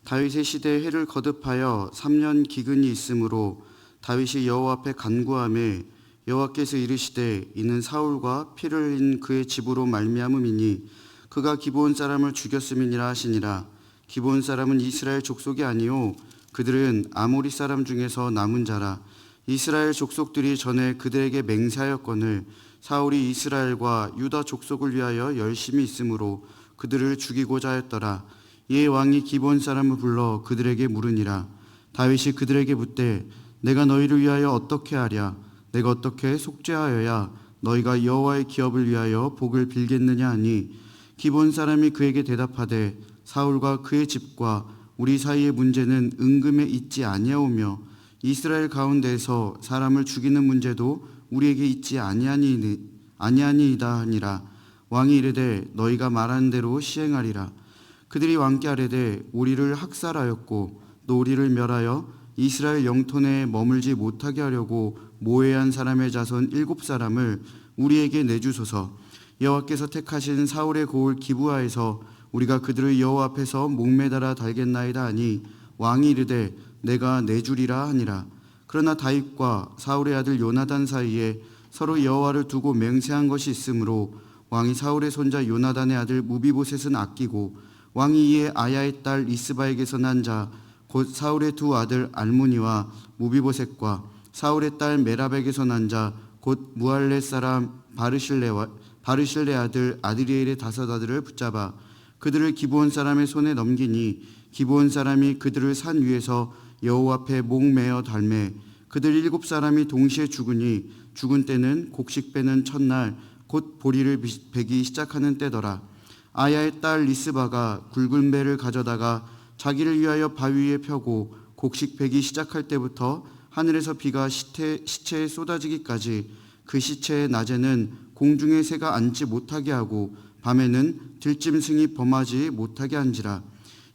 다윗의 시대에 해를 거듭하여 3년 기근이 있으므로 다윗이 여호와 앞에 간구하매 여호와께서 이르시되 이는 사울과 피를 흘린 그의 집으로 말미암음이니 그가 기브온 사람을 죽였음이니라 하시니라. 기브온 사람은 이스라엘 족속이 아니요 그들은 아모리 사람 중에서 남은 자라. 이스라엘 족속들이 전에 그들에게 맹세하였거늘 사울이 이스라엘과 유다 족속을 위하여 열심히 있으므로 그들을 죽이고자 하였더라. 이에 왕이 기브온 사람을 불러 그들에게 물으니라. 다윗이 그들에게 묻되 내가 너희를 위하여 어떻게 하랴? 내가 어떻게 속죄하여야 너희가 여호와의 기업을 위하여 복을 빌겠느냐 하니 기브온 사람이 그에게 대답하되 사울과 그의 집과 우리 사이의 문제는 은금에 있지 아니하오며 이스라엘 가운데에서 사람을 죽이는 문제도 우리에게 있지 아니하니이다 하니라. 왕이 이르되 너희가 말하는 대로 시행하리라. 그들이 왕께 아뢰되 우리를 학살하였고 또 우리를 멸하여 이스라엘 영토 내에 머물지 못하게 하려고 모해한 사람의 자손 7사람을 우리에게 내주소서. 여호와께서 택하신 사울의 고을 기브아에서 우리가 그들을 여호와 앞에서 목매달아 달겠나이다 하니 왕이 이르되 내가 내주리라 하니라. 그러나 다윗과 사울의 아들 요나단 사이에 서로 여호와를 두고 맹세한 것이 있으므로 왕이 사울의 손자 요나단의 아들 무비보셋은 아끼고 왕이 이에 아야의 딸 리스바에게서 난 자 곧 사울의 두 아들 알모니와 무비보셋과 사울의 딸 메랍에게서 난 자 곧 무할렛 사람 바르실레 아들 아드리엘의 5 아들을 붙잡아 그들을 기브온 사람의 손에 넘기니 기브온 사람이 그들을 산 위에서 여호와 앞에 목매어 달매 그들 7사람이 동시에 죽으니 죽은 때는 곡식 빼는 첫날 곧 보리를 베기 시작하는 때더라. 아야의 딸 리스바가 굵은 배를 가져다가 자기를 위하여 바위 위에 펴고 곡식 베기 시작할 때부터 하늘에서 비가 시체에 쏟아지기까지 그 시체의 낮에는 공중의 새가 앉지 못하게 하고 밤에는 들짐승이 범하지 못하게 한지라.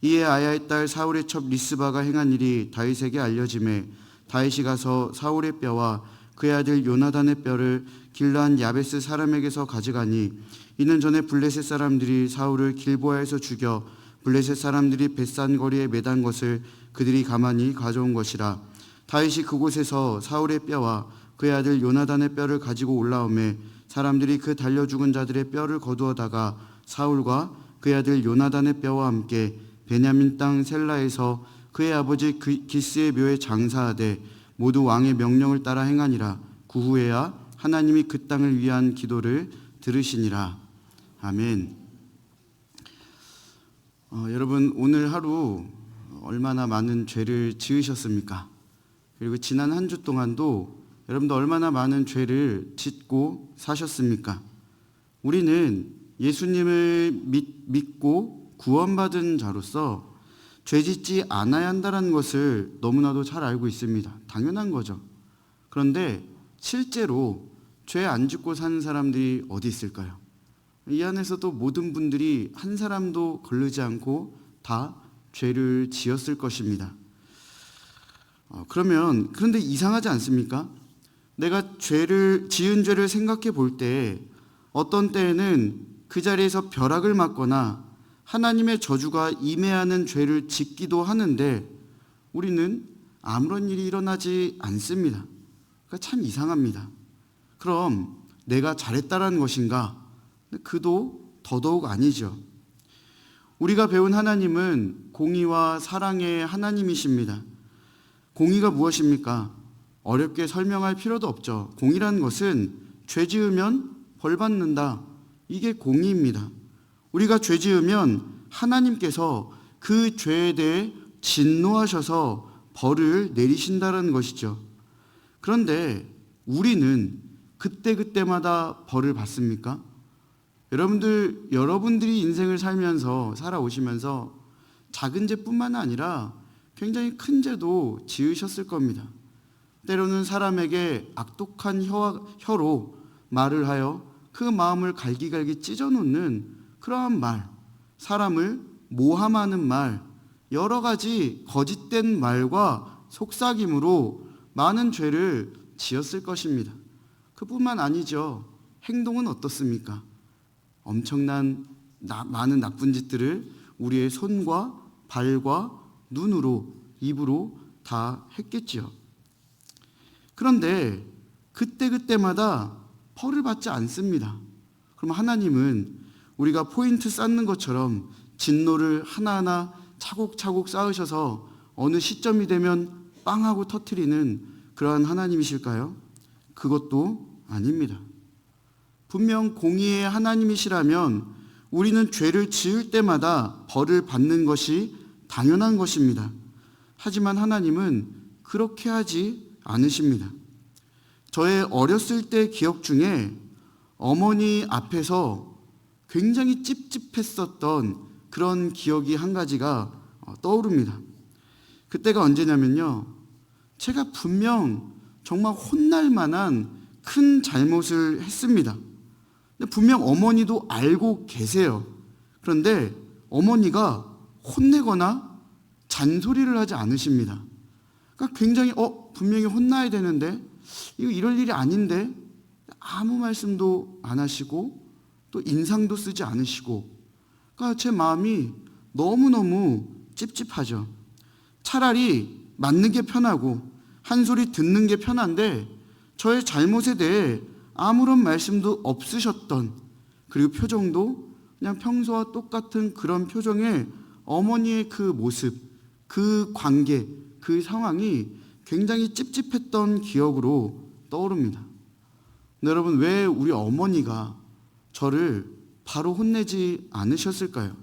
이에 아야의 딸 사울의 첩 리스바가 행한 일이 다윗에게 알려지매 다윗이 가서 사울의 뼈와 그의 아들 요나단의 뼈를 길르한 야베스 사람에게서 가져가니 이는 전에 블레셋 사람들이 사울을 길보아에서 죽여 블레셋 사람들이 벳산 거리에 매단 것을 그들이 가만히 가져온 것이라. 다윗이 그곳에서 사울의 뼈와 그의 아들 요나단의 뼈를 가지고 올라오매 사람들이 그 달려 죽은 자들의 뼈를 거두어다가 사울과 그의 아들 요나단의 뼈와 함께 베냐민 땅 셀라에서 그의 아버지 기스의 묘에 장사하되 모두 왕의 명령을 따라 행하니라. 그 후에야 하나님이 그 땅을 위한 기도를 들으시니라. 아멘. 여러분 오늘 하루 얼마나 많은 죄를 지으셨습니까? 그리고 지난 한 주 동안도 여러분도 얼마나 많은 죄를 짓고 사셨습니까? 우리는 예수님을 믿고 구원받은 자로서 죄 짓지 않아야 한다는 것을 너무나도 잘 알고 있습니다. 당연한 거죠. 그런데 실제로 죄 안 짓고 사는 사람들이 어디 있을까요? 이 안에서도 모든 분들이 한 사람도 걸르지 않고 다 죄를 지었을 것입니다. 그런데 이상하지 않습니까? 내가 지은 죄를 생각해 볼 때 어떤 때에는 그 자리에서 벼락을 맞거나 하나님의 저주가 임해하는 죄를 짓기도 하는데 우리는 아무런 일이 일어나지 않습니다. 그러니까 참 이상합니다. 그럼 내가 잘했다라는 것인가? 그도 더더욱 아니죠. 우리가 배운 하나님은 공의와 사랑의 하나님이십니다. 공의가 무엇입니까? 어렵게 설명할 필요도 없죠. 공의라는 것은 죄 지으면 벌 받는다. 이게 공의입니다. 우리가 죄 지으면 하나님께서 그 죄에 대해 진노하셔서 벌을 내리신다는 것이죠. 그런데 우리는 그때마다 벌을 받습니까? 여러분들이 인생을 살아오시면서 작은 죄뿐만 아니라 굉장히 큰 죄도 지으셨을 겁니다. 때로는 사람에게 악독한 혀로 말을 하여 그 마음을 갈기갈기 찢어놓는 그러한 말, 사람을 모함하는 말, 여러 가지 거짓된 말과 속삭임으로 많은 죄를 지었을 것입니다. 그뿐만 아니죠. 행동은 어떻습니까? 엄청난 많은 나쁜 짓들을 우리의 손과 발과 눈으로, 입으로 다 했겠지요. 그런데 그때마다 벌을 받지 않습니다. 그럼 하나님은 우리가 포인트 쌓는 것처럼 진노를 하나하나 차곡차곡 쌓으셔서 어느 시점이 되면 빵 하고 터뜨리는 그러한 하나님이실까요? 그것도 아닙니다. 분명 공의의 하나님이시라면 우리는 죄를 지을 때마다 벌을 받는 것이 당연한 것입니다. 하지만 하나님은 그렇게 하지 않으십니다. 저의 어렸을 때 기억 중에 어머니 앞에서 굉장히 찝찝했었던 그런 기억이 한 가지가 떠오릅니다. 그때가 언제냐면요, 제가 분명 정말 혼날 만한 큰 잘못을 했습니다. 근데 분명 어머니도 알고 계세요. 그런데 어머니가 혼내거나 잔소리를 하지 않으십니다. 그러니까 굉장히 분명히 혼나야 되는데 이거 이럴 일이 아닌데 아무 말씀도 안 하시고 또 인상도 쓰지 않으시고, 그러니까 제 마음이 너무너무 찝찝하죠. 차라리 맞는 게 편하고 한 소리 듣는 게 편한데 저의 잘못에 대해 아무런 말씀도 없으셨던, 그리고 표정도 그냥 평소와 똑같은 그런 표정의 어머니의 그 모습, 그 관계, 그 상황이 굉장히 찝찝했던 기억으로 떠오릅니다. 근데 여러분, 왜 우리 어머니가 저를 바로 혼내지 않으셨을까요?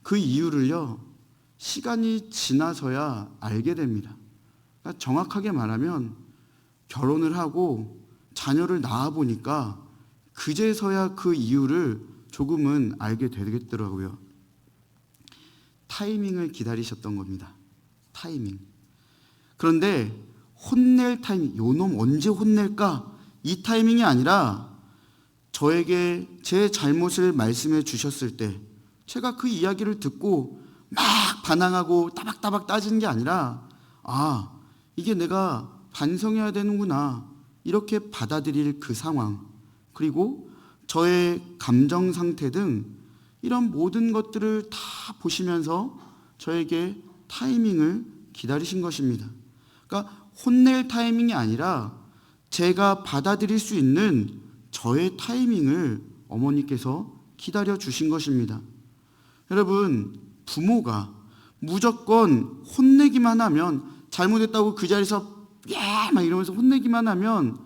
그 이유를요, 시간이 지나서야 알게 됩니다. 그러니까 정확하게 말하면 결혼을 하고 자녀를 낳아보니까 그제서야 그 이유를 조금은 알게 되겠더라고요. 타이밍을 기다리셨던 겁니다. 타이밍. 그런데 혼낼 타이밍, 요놈 언제 혼낼까? 이 타이밍이 아니라 저에게 제 잘못을 말씀해 주셨을 때 제가 그 이야기를 듣고 막 반항하고 따박따박 따지는 게 아니라, 이게 내가 반성해야 되는구나, 이렇게 받아들일 그 상황, 그리고 저의 감정 상태 등 이런 모든 것들을 다 보시면서 저에게 타이밍을 기다리신 것입니다. 그러니까 혼낼 타이밍이 아니라 제가 받아들일 수 있는 저의 타이밍을 어머니께서 기다려 주신 것입니다. 여러분, 부모가 무조건 혼내기만 하면, 잘못했다고 그 자리에서 막 이러면서 혼내기만 하면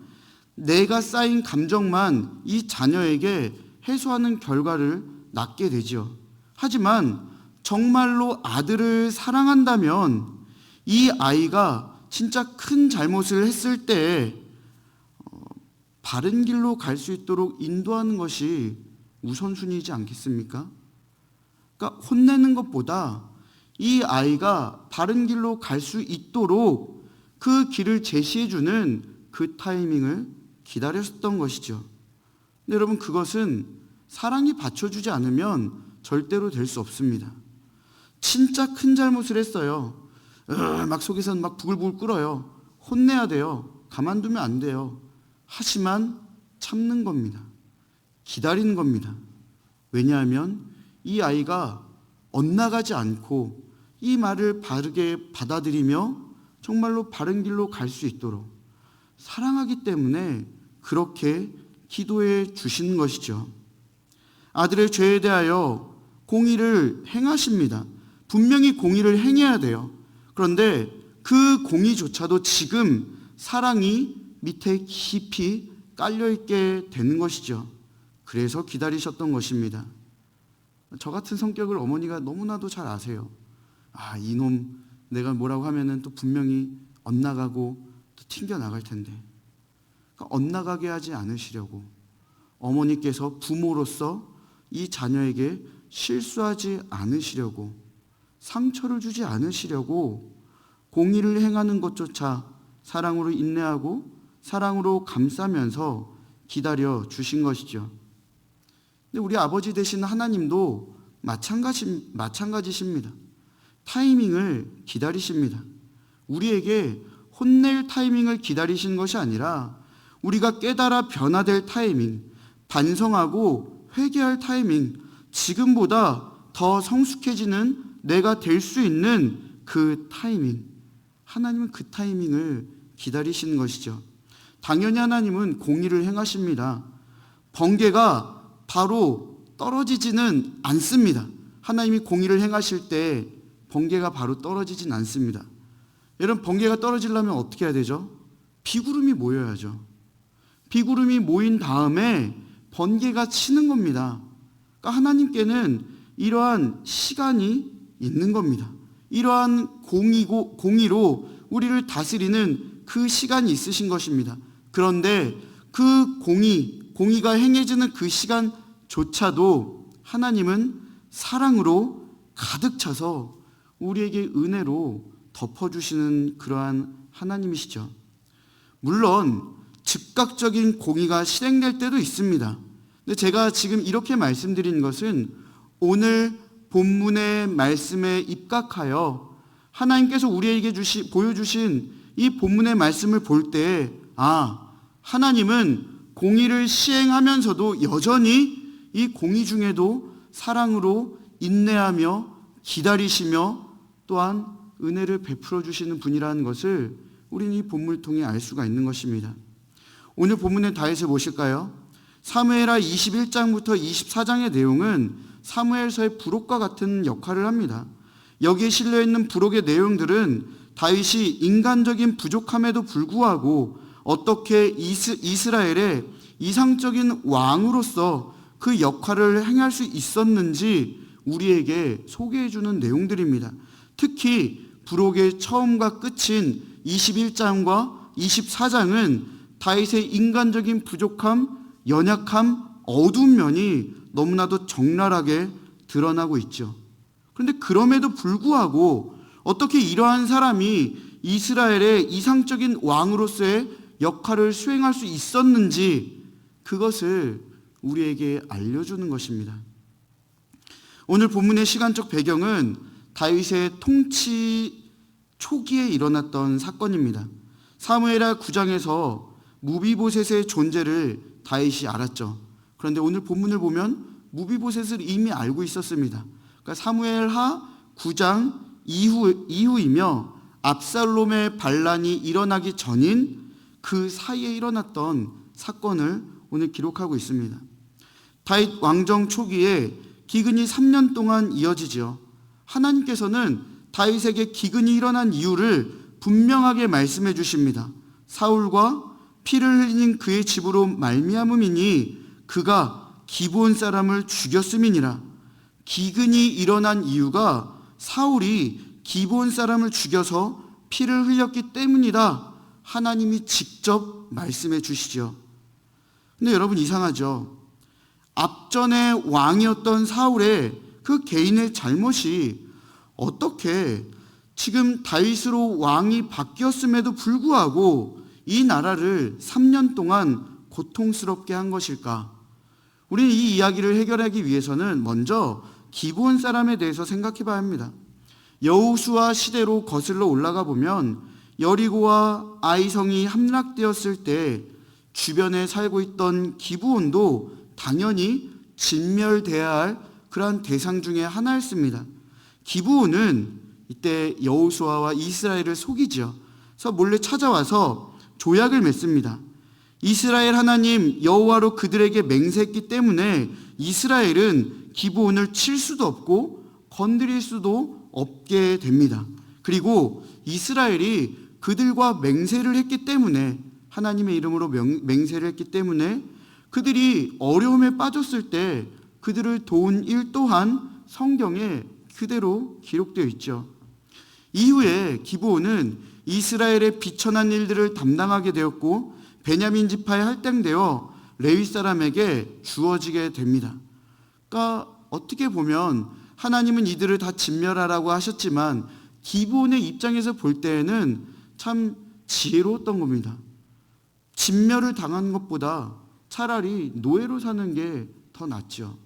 내가 쌓인 감정만 이 자녀에게 해소하는 결과를 낳게 되죠. 하지만 정말로 아들을 사랑한다면 이 아이가 진짜 큰 잘못을 했을 때 바른 길로 갈 수 있도록 인도하는 것이 우선순위이지 않겠습니까? 그러니까 혼내는 것보다 이 아이가 바른 길로 갈 수 있도록 그 길을 제시해주는 그 타이밍을 기다렸던 것이죠. 근데 여러분, 그것은 사랑이 받쳐주지 않으면 절대로 될 수 없습니다. 진짜 큰 잘못을 했어요. 막 속에서는 막 부글부글 끓어요. 혼내야 돼요. 가만두면 안 돼요. 하지만 참는 겁니다. 기다리는 겁니다. 왜냐하면 이 아이가 엇나가지 않고 이 말을 바르게 받아들이며 정말로 바른 길로 갈 수 있도록 사랑하기 때문에 그렇게 기도해 주시는 것이죠. 아들의 죄에 대하여 공의를 행하십니다. 분명히 공의를 행해야 돼요. 그런데 그 공의조차도 지금 사랑이 밑에 깊이 깔려있게 되는 것이죠. 그래서 기다리셨던 것입니다. 저 같은 성격을 어머니가 너무나도 잘 아세요. 이놈 내가 뭐라고 하면은 또 분명히 엇나가고 또 튕겨나갈 텐데. 그러니까 엇나가게 하지 않으시려고 어머니께서 부모로서 이 자녀에게 실수하지 않으시려고, 상처를 주지 않으시려고 공의를 행하는 것조차 사랑으로 인내하고 사랑으로 감싸면서 기다려 주신 것이죠. 근데 우리 아버지 되신 하나님도 마찬가지십니다. 타이밍을 기다리십니다. 우리에게 혼낼 타이밍을 기다리시는 것이 아니라 우리가 깨달아 변화될 타이밍, 반성하고 회개할 타이밍, 지금보다 더 성숙해지는 내가 될 수 있는 그 타이밍, 하나님은 그 타이밍을 기다리시는 것이죠. 당연히 하나님은 공의를 행하십니다. 번개가 바로 떨어지지는 않습니다. 하나님이 공의를 행하실 때 번개가 바로 떨어지진 않습니다. 여러분, 번개가 떨어지려면 어떻게 해야 되죠? 비구름이 모여야죠. 비구름이 모인 다음에 번개가 치는 겁니다. 그러니까 하나님께는 이러한 시간이 있는 겁니다. 이러한 공의로 우리를 다스리는 그 시간이 있으신 것입니다. 그런데 그 공의가 행해지는 그 시간조차도 하나님은 사랑으로 가득 차서 우리에게 은혜로 덮어주시는 그러한 하나님이시죠. 물론 즉각적인 공의가 실행될 때도 있습니다. 근데 제가 지금 이렇게 말씀드린 것은 오늘 본문의 말씀에 입각하여 하나님께서 우리에게 보여주신 이 본문의 말씀을 볼 때, 하나님은 공의를 시행하면서도 여전히 이 공의 중에도 사랑으로 인내하며 기다리시며 또한 은혜를 베풀어 주시는 분이라는 것을 우리는 이 본문을 통해 알 수가 있는 것입니다. 오늘 본문의 다윗을 보실까요? 사무엘하 21장부터 24장의 내용은 사무엘서의 부록과 같은 역할을 합니다. 여기에 실려있는 부록의 내용들은 다윗이 인간적인 부족함에도 불구하고 어떻게 이스라엘의 이상적인 왕으로서 그 역할을 행할 수 있었는지 우리에게 소개해주는 내용들입니다. 특히 부록의 처음과 끝인 21장과 24장은 다윗의 인간적인 부족함, 연약함, 어두운 면이 너무나도 적나라하게 드러나고 있죠. 그런데 그럼에도 불구하고 어떻게 이러한 사람이 이스라엘의 이상적인 왕으로서의 역할을 수행할 수 있었는지 그것을 우리에게 알려주는 것입니다. 오늘 본문의 시간적 배경은 다윗의 통치 초기에 일어났던 사건입니다. 사무엘하 9장에서 무비보셋의 존재를 다윗이 알았죠. 그런데 오늘 본문을 보면 무비보셋을 이미 알고 있었습니다. 그러니까 사무엘하 9장 이후이며 압살롬의 반란이 일어나기 전인 그 사이에 일어났던 사건을 오늘 기록하고 있습니다. 다윗 왕정 초기에 기근이 3년 동안 이어지죠. 하나님께서는 다윗에게 기근이 일어난 이유를 분명하게 말씀해 주십니다. 사울과 피를 흘린 그의 집으로 말미암음이니 그가 기브온 사람을 죽였음이니라. 기근이 일어난 이유가 사울이 기브온 사람을 죽여서 피를 흘렸기 때문이다. 하나님이 직접 말씀해 주시죠. 근데 여러분, 이상하죠? 앞전에 왕이었던 사울의 그 개인의 잘못이 어떻게 지금 다윗으로 왕이 바뀌었음에도 불구하고 이 나라를 3년 동안 고통스럽게 한 것일까? 우리는 이 이야기를 해결하기 위해서는 먼저 기브온 사람에 대해서 생각해 봐야 합니다. 여호수아 시대로 거슬러 올라가 보면 여리고와 아이성이 함락되었을 때 주변에 살고 있던 기브온도 당연히 진멸돼야 할 그러한 대상 중에 하나였습니다. 기브온은 이때 여호수아와 이스라엘을 속이죠. 그래서 몰래 찾아와서 조약을 맺습니다. 이스라엘 하나님 여호와로 그들에게 맹세했기 때문에 이스라엘은 기브온을 칠 수도 없고 건드릴 수도 없게 됩니다. 그리고 이스라엘이 그들과 맹세를 했기 때문에, 하나님의 이름으로 맹세를 했기 때문에 그들이 어려움에 빠졌을 때 그들을 도운 일 또한 성경에 그대로 기록되어 있죠. 이후에 기브온은 이스라엘의 비천한 일들을 담당하게 되었고 베냐민 지파에 할당되어 레위 사람에게 주어지게 됩니다. 그러니까 어떻게 보면 하나님은 이들을 다 진멸하라고 하셨지만 기브온의 입장에서 볼 때에는 참 지혜로웠던 겁니다. 진멸을 당한 것보다 차라리 노예로 사는 게 더 낫죠.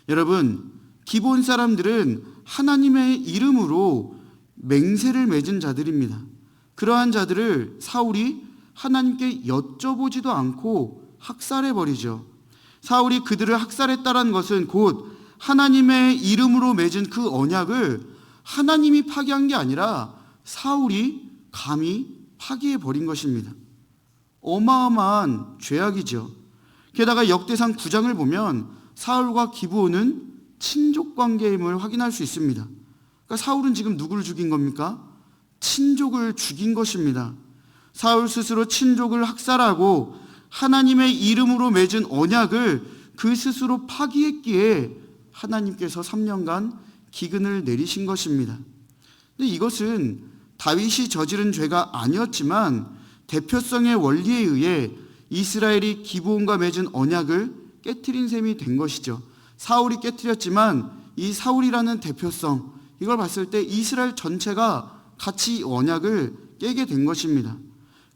여러분, 기브온 사람들은 하나님의 이름으로 맹세를 맺은 자들입니다. 그러한 자들을 사울이 하나님께 여쭤보지도 않고 학살해버리죠. 사울이 그들을 학살했다는 것은 곧 하나님의 이름으로 맺은 그 언약을 하나님이 파기한 게 아니라 사울이 감히 파기해 버린 것입니다. 어마어마한 죄악이죠. 게다가 역대상 9장을 보면 사울과 기브온은 친족 관계임을 확인할 수 있습니다. 그러니까 사울은 지금 누구를 죽인 겁니까? 친족을 죽인 것입니다. 사울 스스로 친족을 학살하고 하나님의 이름으로 맺은 언약을 그 스스로 파기했기에 하나님께서 3년간 기근을 내리신 것입니다. 근데 이것은 다윗이 저지른 죄가 아니었지만 대표성의 원리에 의해 이스라엘이 기브온과 맺은 언약을 깨트린 셈이 된 것이죠. 사울이 깨트렸지만 이 사울이라는 대표성, 이걸 봤을 때 이스라엘 전체가 같이 언약을 깨게 된 것입니다.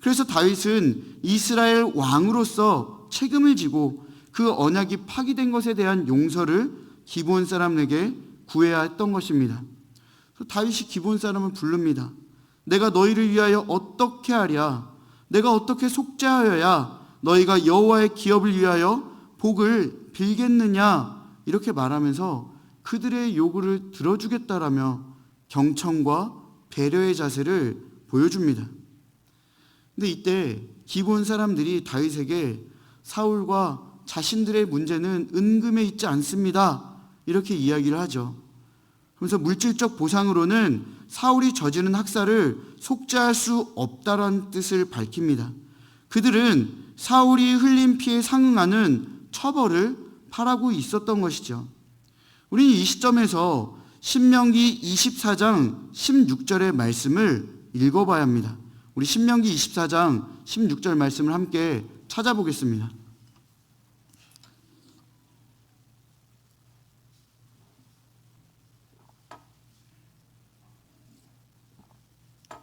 그래서 다윗은 이스라엘 왕으로서 책임을 지고 그 언약이 파기된 것에 대한 용서를 기브온 사람에게 구해야 했던 것입니다. 다윗이 기브온 사람을 부릅니다. 내가 너희를 위하여 어떻게 하랴? 내가 어떻게 속죄하여야 너희가 여호와의 기업을 위하여 복을 빌겠느냐? 이렇게 말하면서 그들의 요구를 들어주겠다라며 경청과 배려의 자세를 보여줍니다. 근데 이때 기브온 사람들이 다윗에게 사울과 자신들의 문제는 은금에 있지 않습니다, 이렇게 이야기를 하죠. 그래서 물질적 보상으로는 사울이 저지른 학살을 속죄할 수 없다라는 뜻을 밝힙니다. 그들은 사울이 흘린 피에 상응하는 처벌을 바라고 있었던 것이죠. 우리는 이 시점에서 신명기 24장 16절의 말씀을 읽어봐야 합니다. 우리 신명기 24장 16절 말씀을 함께 찾아보겠습니다.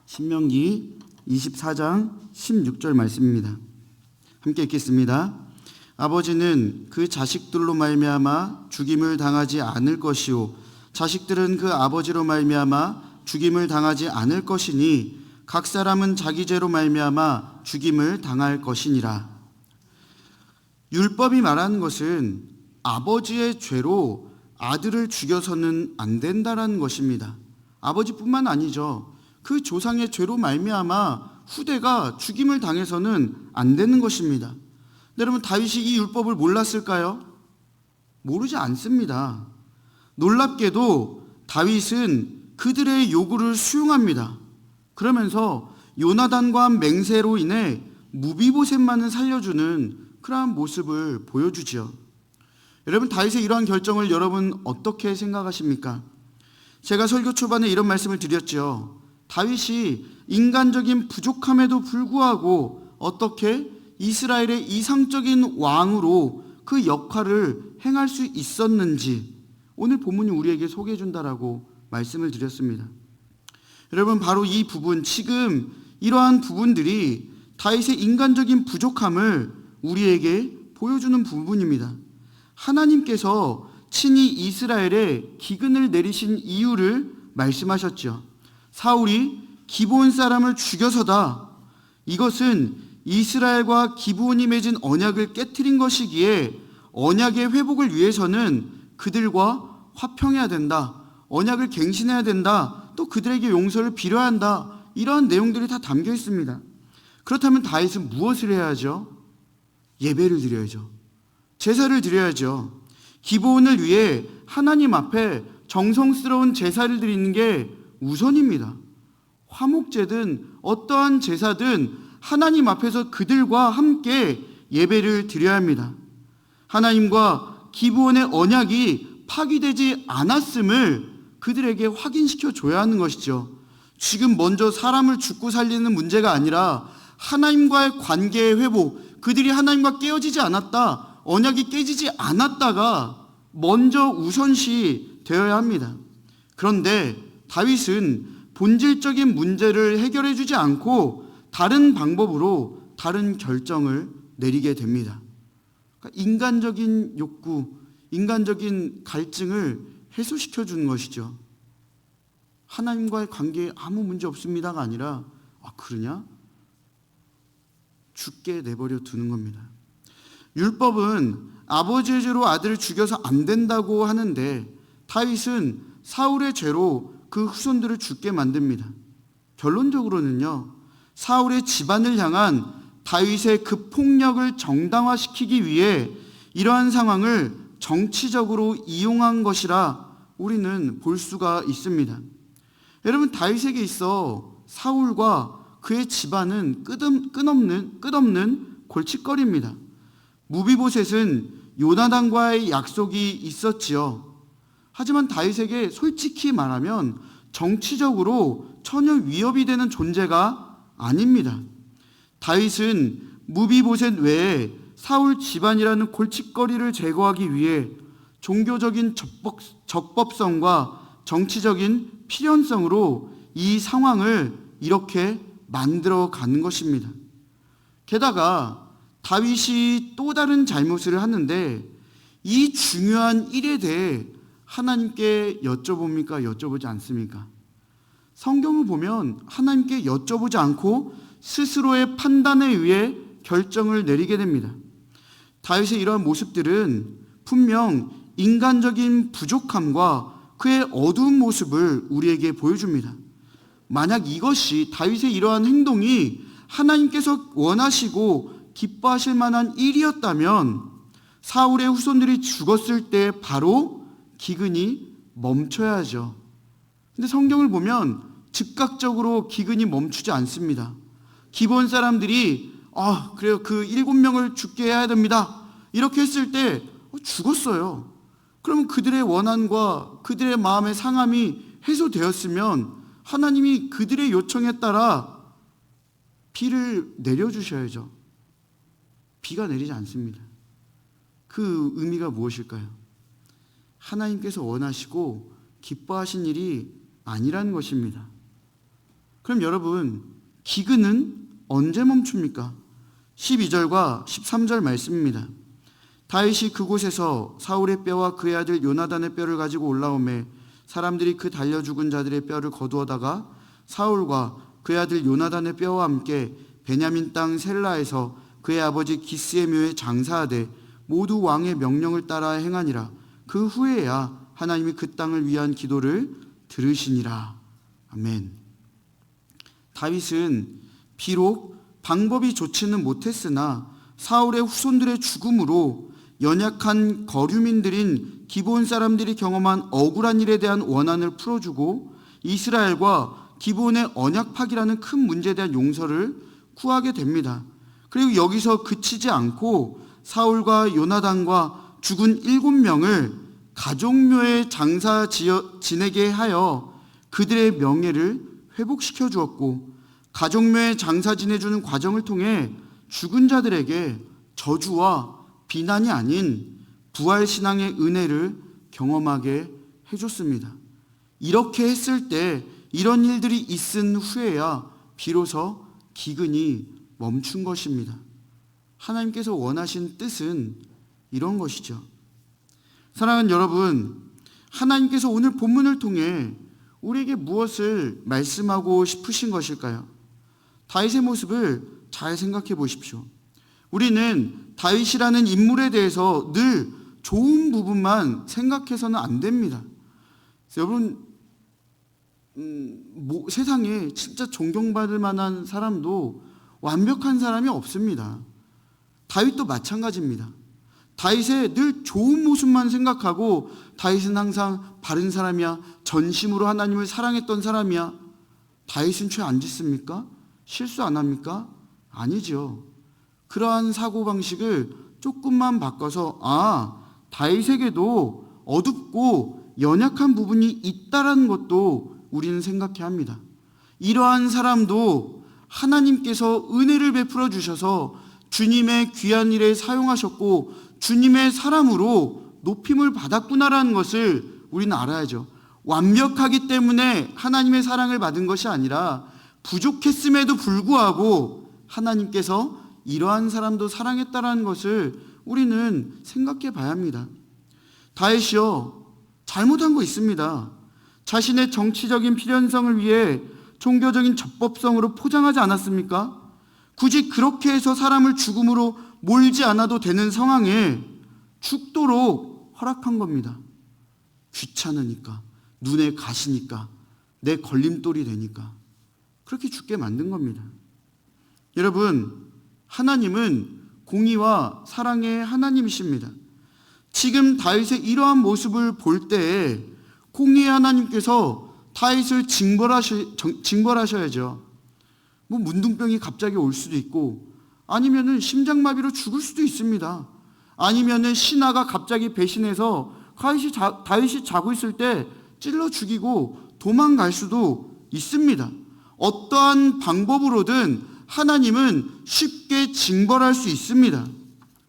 신명기 24장 16절 말씀입니다. 함께 읽겠습니다. 아버지는 그 자식들로 말미암아 죽임을 당하지 않을 것이요 자식들은 그 아버지로 말미암아 죽임을 당하지 않을 것이니 각 사람은 자기 죄로 말미암아 죽임을 당할 것이니라. 율법이 말하는 것은 아버지의 죄로 아들을 죽여서는 안 된다라는 것입니다. 아버지뿐만 아니죠. 그 조상의 죄로 말미암아 후대가 죽임을 당해서는 안 되는 것입니다. 여러분, 다윗이 이 율법을 몰랐을까요? 모르지 않습니다. 놀랍게도 다윗은 그들의 요구를 수용합니다. 그러면서 요나단과 한 맹세로 인해 무비보셋만은 살려주는 그러한 모습을 보여주지요. 여러분, 다윗의 이러한 결정을 여러분 어떻게 생각하십니까? 제가 설교 초반에 이런 말씀을 드렸죠. 다윗이 인간적인 부족함에도 불구하고 어떻게 이스라엘의 이상적인 왕으로 그 역할을 행할 수 있었는지 오늘 본문이 우리에게 소개해 준다라고 말씀을 드렸습니다. 여러분, 바로 이 부분, 지금 이러한 부분들이 다윗의 인간적인 부족함을 우리에게 보여주는 부분입니다. 하나님께서 친히 이스라엘에 기근을 내리신 이유를 말씀하셨죠. 사울이 기브온 사람을 죽여서다. 이것은 이스라엘과 기브온이 맺은 언약을 깨트린 것이기에 언약의 회복을 위해서는 그들과 화평해야 된다. 언약을 갱신해야 된다. 또 그들에게 용서를 빌어야 한다. 이러한 내용들이 다 담겨 있습니다. 그렇다면 다윗은 무엇을 해야 하죠? 예배를 드려야죠. 제사를 드려야죠. 기브온을 위해 하나님 앞에 정성스러운 제사를 드리는 게 우선입니다. 화목제든 어떠한 제사든 하나님 앞에서 그들과 함께 예배를 드려야 합니다. 하나님과 기브온의 언약이 파기되지 않았음을 그들에게 확인시켜 줘야 하는 것이죠. 지금 먼저 사람을 죽고 살리는 문제가 아니라 하나님과의 관계의 회복, 그들이 하나님과 깨어지지 않았다, 언약이 깨지지 않았다가 먼저 우선시 되어야 합니다. 그런데 다윗은 본질적인 문제를 해결해 주지 않고 다른 방법으로 다른 결정을 내리게 됩니다. 그러니까 인간적인 욕구, 인간적인 갈증을 해소시켜 주는 것이죠. 하나님과의 관계에 아무 문제 없습니다가 아니라 그러냐? 죽게 내버려 두는 겁니다. 율법은 아버지의 죄로 아들을 죽여서 안 된다고 하는데 다윗은 사울의 죄로 그 후손들을 죽게 만듭니다. 결론적으로는요, 사울의 집안을 향한 다윗의 그 폭력을 정당화시키기 위해 이러한 상황을 정치적으로 이용한 것이라 우리는 볼 수가 있습니다. 여러분, 다윗에게 있어 사울과 그의 집안은 끝없는 골칫거리입니다. 무비보셋은 요나단과의 약속이 있었지요. 하지만 다윗에게 솔직히 말하면 정치적으로 전혀 위협이 되는 존재가 아닙니다. 다윗은 무비보셋 외에 사울 집안이라는 골칫거리를 제거하기 위해 종교적인 적법성과 정치적인 필연성으로 이 상황을 이렇게 만들어 가는 것입니다. 게다가 다윗이 또 다른 잘못을 하는데 이 중요한 일에 대해 하나님께 여쭤봅니까? 여쭤보지 않습니까? 성경을 보면 하나님께 여쭤보지 않고 스스로의 판단에 의해 결정을 내리게 됩니다. 다윗의 이러한 모습들은 분명 인간적인 부족함과 그의 어두운 모습을 우리에게 보여줍니다. 만약 이것이 다윗의 이러한 행동이 하나님께서 원하시고 기뻐하실 만한 일이었다면 사울의 후손들이 죽었을 때 바로 기근이 멈춰야죠. 근데 성경을 보면 즉각적으로 기근이 멈추지 않습니다. 기본 사람들이 그래요, 그 7명을 죽게 해야 됩니다, 이렇게 했을 때 죽었어요. 그러면 그들의 원한과 그들의 마음의 상함이 해소되었으면 하나님이 그들의 요청에 따라 비를 내려주셔야죠. 비가 내리지 않습니다. 그 의미가 무엇일까요? 하나님께서 원하시고 기뻐하신 일이 아니라는 것입니다. 그럼 여러분, 기근은 언제 멈춥니까? 12절과 13절 말씀입니다. 다윗이 그곳에서 사울의 뼈와 그의 아들 요나단의 뼈를 가지고 올라오매 사람들이 그 달려 죽은 자들의 뼈를 거두어다가 사울과 그의 아들 요나단의 뼈와 함께 베냐민 땅 셀라에서 그의 아버지 기스의 묘에 장사하되 모두 왕의 명령을 따라 행하니라. 그 후에야 하나님이 그 땅을 위한 기도를 들으시니라. 아멘. 다윗은 비록 방법이 좋지는 못했으나 사울의 후손들의 죽음으로 연약한 거류민들인 기브온 사람들이 경험한 억울한 일에 대한 원한을 풀어주고 이스라엘과 기브온의 언약 파기라는 큰 문제에 대한 용서를 구하게 됩니다. 그리고 여기서 그치지 않고 사울과 요나단과 죽은 7명을 가족묘에 장사 지내게 하여 그들의 명예를 회복시켜 주었고, 가족묘에 장사 지내주는 과정을 통해 죽은 자들에게 저주와 비난이 아닌 부활신앙의 은혜를 경험하게 해줬습니다. 이렇게 했을 때, 이런 일들이 있은 후에야 비로소 기근이 멈춘 것입니다. 하나님께서 원하신 뜻은 이런 것이죠. 사랑하는 여러분, 하나님께서 오늘 본문을 통해 우리에게 무엇을 말씀하고 싶으신 것일까요? 다윗의 모습을 잘 생각해 보십시오. 우리는 다윗이라는 인물에 대해서 늘 좋은 부분만 생각해서는 안 됩니다. 여러분, 세상에 진짜 존경받을 만한 사람도 완벽한 사람이 없습니다. 다윗도 마찬가지입니다. 다윗의 늘 좋은 모습만 생각하고 다윗은 항상 바른 사람이야, 전심으로 하나님을 사랑했던 사람이야. 다윗은 죄 안 짓습니까? 실수 안 합니까? 아니죠. 그러한 사고방식을 조금만 바꿔서 다윗에게도 어둡고 연약한 부분이 있다라는 것도 우리는 생각해야 합니다. 이러한 사람도 하나님께서 은혜를 베풀어 주셔서 주님의 귀한 일에 사용하셨고 주님의 사람으로 높임을 받았구나라는 것을 우리는 알아야죠. 완벽하기 때문에 하나님의 사랑을 받은 것이 아니라 부족했음에도 불구하고 하나님께서 이러한 사람도 사랑했다라는 것을 우리는 생각해 봐야 합니다. 다윗이요, 잘못한 거 있습니다. 자신의 정치적인 필연성을 위해 종교적인 적법성으로 포장하지 않았습니까? 굳이 그렇게 해서 사람을 죽음으로 몰지 않아도 되는 상황에 죽도록 허락한 겁니다. 귀찮으니까, 눈에 가시니까, 내 걸림돌이 되니까 그렇게 죽게 만든 겁니다. 여러분, 하나님은 공의와 사랑의 하나님이십니다. 지금 다윗의 이러한 모습을 볼 때에 공의의 하나님께서 다윗을 징벌하셔야죠. 뭐 문둥병이 갑자기 올 수도 있고, 아니면은 심장마비로 죽을 수도 있습니다. 아니면은 신하가 갑자기 배신해서 다윗이 자고 있을 때 찔러 죽이고 도망갈 수도 있습니다. 어떠한 방법으로든 하나님은 쉽게 징벌할 수 있습니다.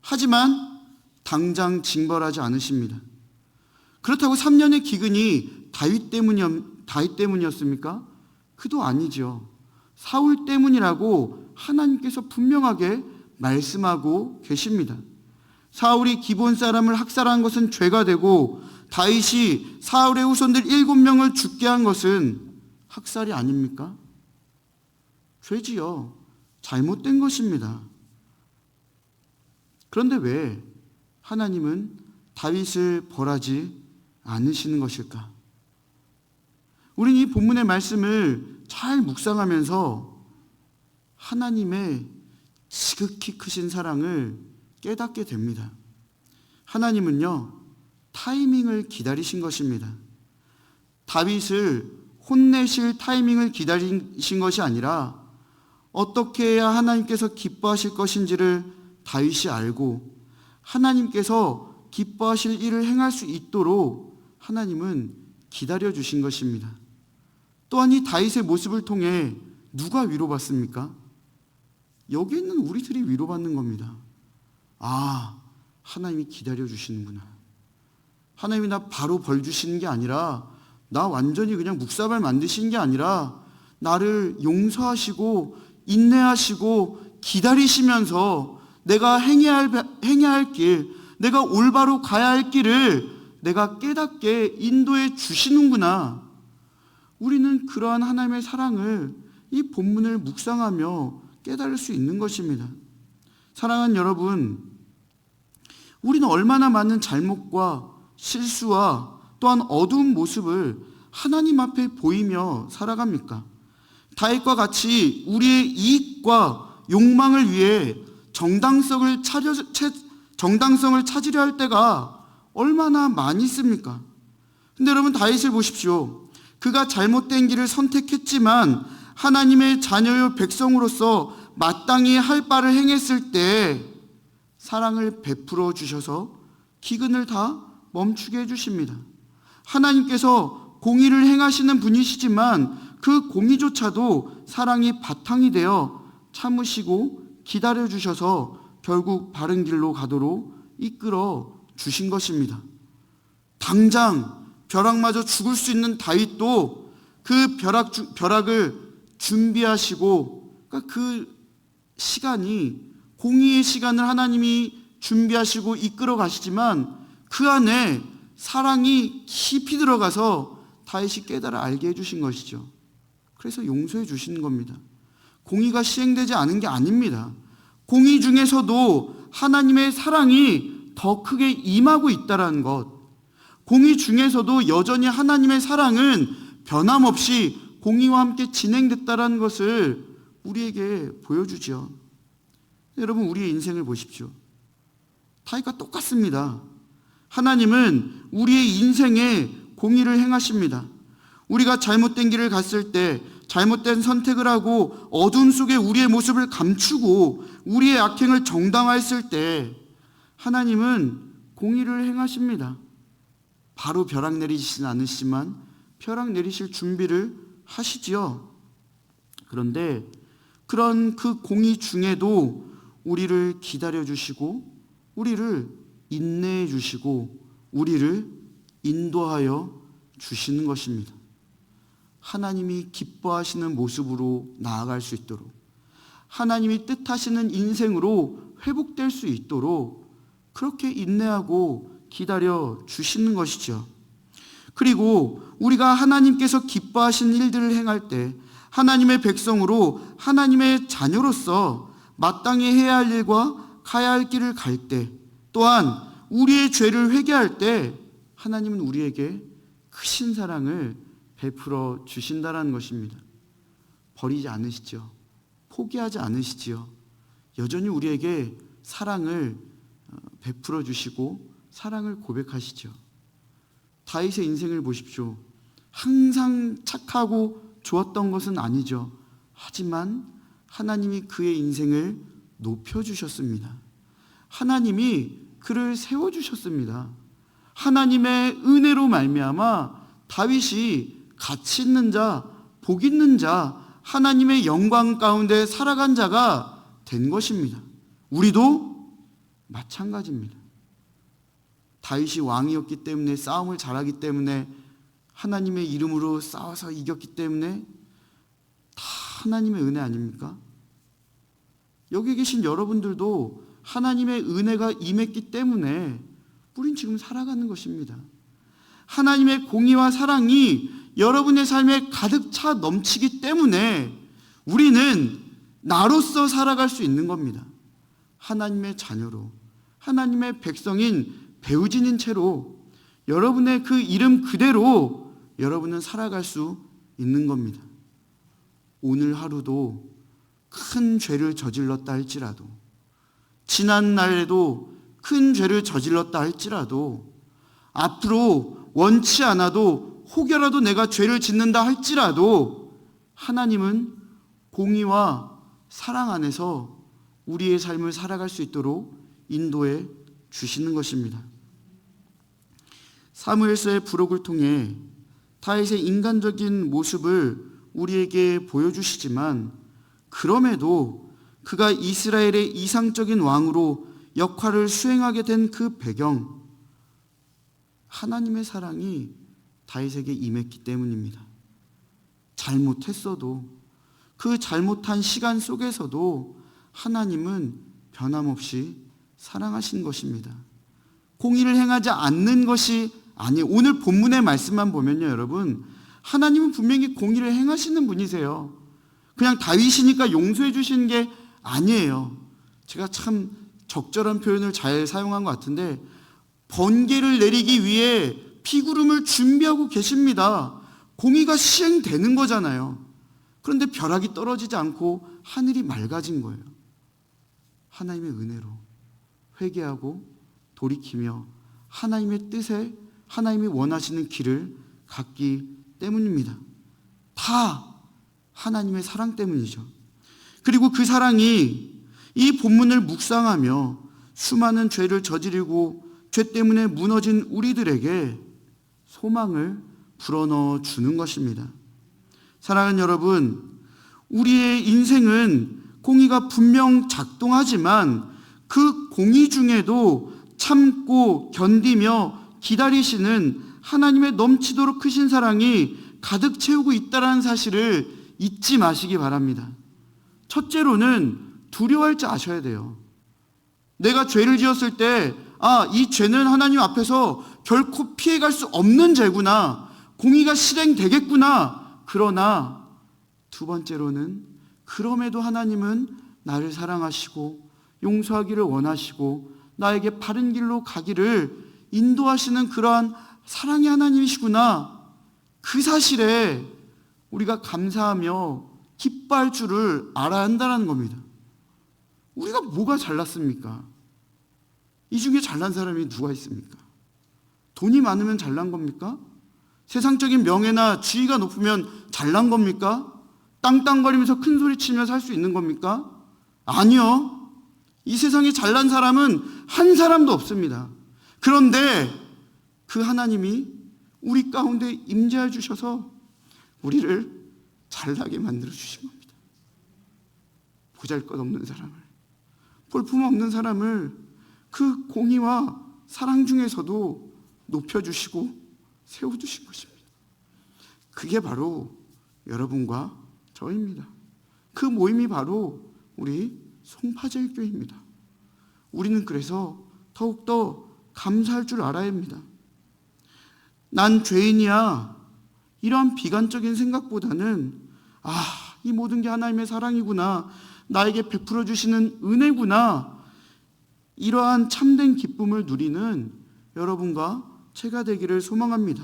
하지만 당장 징벌하지 않으십니다. 그렇다고 3년의 기근이 다윗 때문이었습니까? 그도 아니죠. 사울 때문이라고 하나님께서 분명하게 말씀하고 계십니다. 사울이 기본 사람을 학살한 것은 죄가 되고 다윗이 사울의 후손들 7명을 죽게 한 것은 학살이 아닙니까? 죄지요. 잘못된 것입니다. 그런데 왜 하나님은 다윗을 벌하지 않으시는 것일까? 우리는 이 본문의 말씀을 잘 묵상하면서 하나님의 지극히 크신 사랑을 깨닫게 됩니다. 하나님은요, 타이밍을 기다리신 것입니다. 다윗을 혼내실 타이밍을 기다리신 것이 아니라 어떻게 해야 하나님께서 기뻐하실 것인지를 다윗이 알고 하나님께서 기뻐하실 일을 행할 수 있도록 하나님은 기다려주신 것입니다. 또한 이 다윗의 모습을 통해 누가 위로받습니까? 여기 있는 우리들이 위로받는 겁니다. 아, 하나님이 기다려주시는구나. 하나님이 나 바로 벌 주시는 게 아니라, 나 완전히 그냥 묵사발 만드시는 게 아니라 나를 용서하시고 인내하시고 기다리시면서 내가 행해야 할 길, 내가 올바로 가야 할 길을 내가 깨닫게 인도해 주시는구나. 우리는 그러한 하나님의 사랑을 이 본문을 묵상하며 깨달을 수 있는 것입니다. 사랑하는 여러분, 우리는 얼마나 많은 잘못과 실수와 또한 어두운 모습을 하나님 앞에 보이며 살아갑니까? 다윗과 같이 우리의 이익과 욕망을 위해 정당성을 찾으려 할 때가 얼마나 많이 있습니까? 근데 여러분, 다윗을 보십시오. 그가 잘못된 길을 선택했지만 하나님의 자녀요 백성으로서 마땅히 할 바를 행했을 때 사랑을 베풀어 주셔서 기근을 다 멈추게 해주십니다. 하나님께서 공의를 행하시는 분이시지만 그 공의조차도 사랑이 바탕이 되어 참으시고 기다려 주셔서 결국 바른 길로 가도록 이끌어 주신 것입니다. 당장 벼락마저 죽을 수 있는 다윗도 그 벼락을 준비하시고, 그러니까 그 시간이 공의의 시간을 하나님이 준비하시고 이끌어 가시지만 그 안에 사랑이 깊이 들어가서 다윗이 깨달아 알게 해주신 것이죠. 그래서 용서해 주시는 겁니다. 공의가 시행되지 않은 게 아닙니다. 공의 중에서도 하나님의 사랑이 더 크게 임하고 있다는 것, 공의 중에서도 여전히 하나님의 사랑은 변함없이 공의와 함께 진행됐다는 것을 우리에게 보여주죠. 여러분, 우리의 인생을 보십시오. 다윗과 똑같습니다. 하나님은 우리의 인생에 공의를 행하십니다. 우리가 잘못된 길을 갔을 때, 잘못된 선택을 하고 어둠 속에 우리의 모습을 감추고 우리의 악행을 정당화했을 때 하나님은 공의를 행하십니다. 바로 벼락 내리시진 않으시지만 벼락 내리실 준비를 하시지요. 그런데 그런 그 공의 중에도 우리를 기다려주시고 우리를 인내해 주시고 우리를 인도하여 주시는 것입니다. 하나님이 기뻐하시는 모습으로 나아갈 수 있도록, 하나님이 뜻하시는 인생으로 회복될 수 있도록 그렇게 인내하고 기다려 주시는 것이죠. 그리고 우리가 하나님께서 기뻐하시는 일들을 행할 때 하나님의 백성으로 하나님의 자녀로서 마땅히 해야 할 일과 가야 할 길을 갈 때, 또한 우리의 죄를 회개할 때 하나님은 우리에게 크신 사랑을 베풀어 주신다라는 것입니다. 버리지 않으시죠. 포기하지 않으시지요. 여전히 우리에게 사랑을 베풀어 주시고 사랑을 고백하시죠. 다윗의 인생을 보십시오. 항상 착하고 좋았던 것은 아니죠. 하지만 하나님이 그의 인생을 높여주셨습니다. 하나님이 그를 세워주셨습니다. 하나님의 은혜로 말미암아 다윗이 가치 있는 자, 복 있는 자, 하나님의 영광 가운데 살아간 자가 된 것입니다. 우리도 마찬가지입니다. 다윗이 왕이었기 때문에, 싸움을 잘하기 때문에, 하나님의 이름으로 싸워서 이겼기 때문에 다 하나님의 은혜 아닙니까? 여기 계신 여러분들도 하나님의 은혜가 임했기 때문에 우린 지금 살아가는 것입니다. 하나님의 공의와 사랑이 여러분의 삶에 가득 차 넘치기 때문에 우리는 나로서 살아갈 수 있는 겁니다. 하나님의 자녀로, 하나님의 백성인 배우진인 채로 여러분의 그 이름 그대로 여러분은 살아갈 수 있는 겁니다. 오늘 하루도 큰 죄를 저질렀다 할지라도, 지난 날에도 큰 죄를 저질렀다 할지라도, 앞으로 원치 않아도 혹여라도 내가 죄를 짓는다 할지라도 하나님은 공의와 사랑 안에서 우리의 삶을 살아갈 수 있도록 인도해 주시는 것입니다. 사무엘서의 부록을 통해 다윗의 인간적인 모습을 우리에게 보여주시지만, 그럼에도 그가 이스라엘의 이상적인 왕으로 역할을 수행하게 된 그 배경, 하나님의 사랑이 다윗에게 임했기 때문입니다. 잘못했어도, 그 잘못한 시간 속에서도 하나님은 변함없이 사랑하신 것입니다. 공의를 행하지 않는 것이 아니에요. 오늘 본문의 말씀만 보면요, 여러분, 하나님은 분명히 공의를 행하시는 분이세요. 그냥 다윗이니까 용서해 주시는 게 아니에요. 제가 참 적절한 표현을 잘 사용한 것 같은데, 번개를 내리기 위해 피구름을 준비하고 계십니다. 공의가 시행되는 거잖아요. 그런데 벼락이 떨어지지 않고 하늘이 맑아진 거예요. 하나님의 은혜로 회개하고 돌이키며 하나님의 뜻에, 하나님이 원하시는 길을 갔기 때문입니다. 다 하나님의 사랑 때문이죠. 그리고 그 사랑이 이 본문을 묵상하며 수많은 죄를 저지르고 죄 때문에 무너진 우리들에게 소망을 불어넣어 주는 것입니다. 사랑하는 여러분, 우리의 인생은 공의가 분명 작동하지만 그 공의 중에도 참고 견디며 기다리시는 하나님의 넘치도록 크신 사랑이 가득 채우고 있다는 사실을 잊지 마시기 바랍니다. 첫째로는 두려워할 줄 아셔야 돼요. 내가 죄를 지었을 때, 이 죄는 하나님 앞에서 결코 피해갈 수 없는 죄구나, 공의가 실행되겠구나. 그러나 두 번째로는 그럼에도 하나님은 나를 사랑하시고 용서하기를 원하시고 나에게 바른 길로 가기를 인도하시는 그러한 사랑의 하나님이시구나. 그 사실에 우리가 감사하며 기뻐할 줄을 알아야 한다는 겁니다. 우리가 뭐가 잘났습니까? 이 중에 잘난 사람이 누가 있습니까? 돈이 많으면 잘난 겁니까? 세상적인 명예나 지위가 높으면 잘난 겁니까? 땅땅거리면서 큰 소리 치며 살 수 있는 겁니까? 아니요. 이 세상에 잘난 사람은 한 사람도 없습니다. 그런데 그 하나님이 우리 가운데 임재해 주셔서 우리를 잘나게 만들어 주신 겁니다. 보잘것없는 사람을, 볼품없는 사람을 그 공의와 사랑 중에서도 높여주시고 세워주신 것입니다. 그게 바로 여러분과 저입니다. 그 모임이 바로 우리 송파제일교회입니다. 우리는 그래서 더욱더 감사할 줄 알아야 합니다. 난 죄인이야, 이러한 비관적인 생각보다는 이 모든 게 하나님의 사랑이구나, 나에게 베풀어 주시는 은혜구나, 이러한 참된 기쁨을 누리는 여러분과 제가 되기를 소망합니다.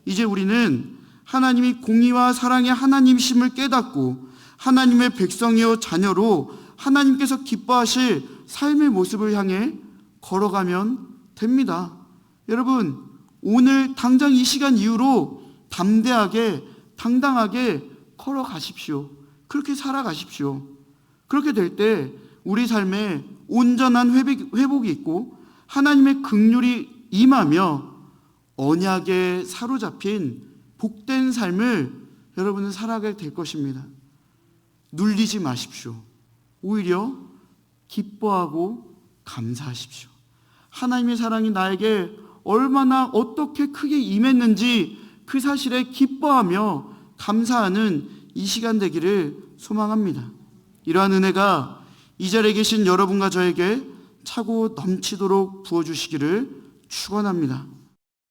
이제 우리는 하나님이 공의와 사랑의 하나님이심을 깨닫고 하나님의 백성이요 자녀로 하나님께서 기뻐하실 삶의 모습을 향해 걸어가면 됩니다. 여러분, 오늘 당장 이 시간 이후로 담대하게 당당하게 걸어가십시오. 그렇게 살아가십시오. 그렇게 될 때 우리 삶에 온전한 회복이 있고 하나님의 긍휼이 임하며 언약에 사로잡힌 복된 삶을 여러분은 살아가게 될 것입니다. 눌리지 마십시오. 오히려 기뻐하고 감사하십시오. 하나님의 사랑이 나에게 얼마나 어떻게 크게 임했는지 그 사실에 기뻐하며 감사하는 이 시간 되기를 소망합니다. 이러한 은혜가 이 자리에 계신 여러분과 저에게 차고 넘치도록 부어주시기를 축원합니다.